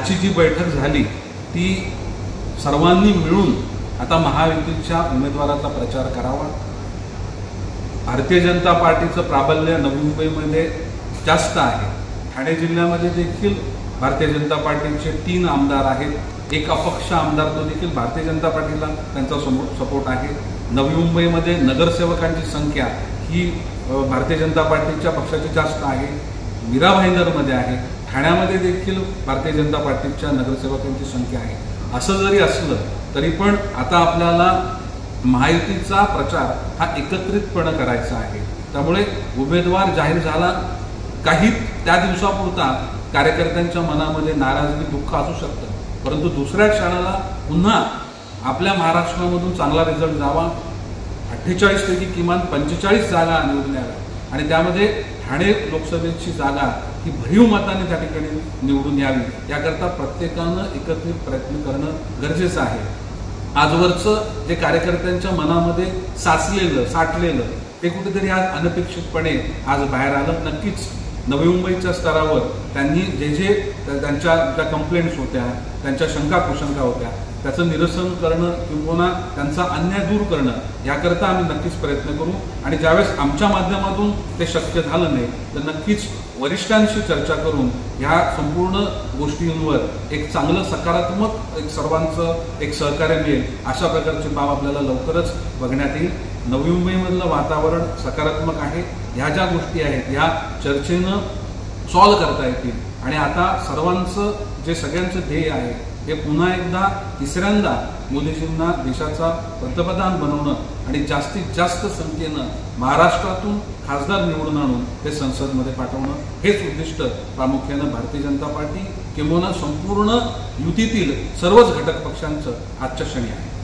आजची जी बैठक झाली ती सर्वांनी मिळून आता महायुतीच्या उमेदवाराचा प्रचार करावा। भारतीय जनता पार्टीचं प्राबल्य नवी मुंबईमध्ये जास्त आहे। ठाणे जिल्ह्यामध्ये देखील भारतीय जनता पार्टीचे 3 आमदार आहेत, एक अपक्ष आमदार तो देखील भारतीय जनता पार्टीला त्यांचा सपोर्ट आहे। नवी मुंबईमध्ये नगरसेवकांची संख्या ही भारतीय जनता पार्टीच्या पक्षाची जास्त आहे, मीरा भाईंदरमध्ये आहे, ठाण्यामध्ये देखील भारतीय जनता पार्टीच्या नगरसेवकांची संख्या आहे। असं जरी असलं तरी पण आता आपल्याला महायुतीचा प्रचार हा एकत्रितपणे करायचा आहे। त्यामुळे उमेदवार जाहीर झाला, काही त्या दिवसापुरता कार्यकर्त्यांच्या मनामध्ये नाराजगी दुःख असू शकतं, परंतु दुसऱ्या क्षणाला पुन्हा आपल्या महाराष्ट्रामधून चांगला रिझल्ट जावा, 48 पैकी किमान 45 जागा निवडून याव्या आणि त्यामध्ये ठाणे लोकसभेची जागा ही भरीव मताने त्या ठिकाणी निवडून यावी याकरता प्रत्येकानं एकत्रित प्रयत्न करणं गरजेचं आहे। आजवरचं जे कार्यकर्त्यांच्या मनामध्ये साठलेलं ते कुठेतरी आज अनपेक्षितपणे आज बाहेर आलं। नक्कीच नवी मुंबईच्या स्तरावर त्यांनी जे त्यांच्या ज्या कंप्लेंट्स होत्या, त्यांच्या शंका कुशंका होत्या, त्याचं निरसन करणं किंवा त्यांचा अन्याय दूर करणं याकरता आम्ही नक्कीच प्रयत्न करू आणि ज्यावेळेस आमच्या माध्यमातून ते शक्य झालं नाही तर नक्कीच वरिष्ठांशी चर्चा करून ह्या संपूर्ण गोष्टींवर एक चांगलं सकारात्मक एक सर्वांचं एक सहकार्य मिळेल अशा प्रकारची बाब आपल्याला लवकरच बघण्यात येईल। नवी मुंबईमधलं वातावरण सकारात्मक आहे, ह्या ज्या गोष्टी आहेत ह्या चर्चेनं सॉल्व्ह करता येतील आणि आता सर्वांचं जे सगळ्यांचं ध्येय आहे हे पुन्हा एकदा तिसऱ्यांदा मोदीजींना देशाचा पंतप्रधान बनवणं आणि जास्तीत जास्त संख्येनं महाराष्ट्रातून खासदार निवडून आणून ते संसदमध्ये पाठवणं हेच उद्दिष्ट प्रामुख्यानं भारतीय जनता पार्टी किंवा संपूर्ण युतीतील सर्वच घटक पक्षांचं आजच्या क्षणी आहे।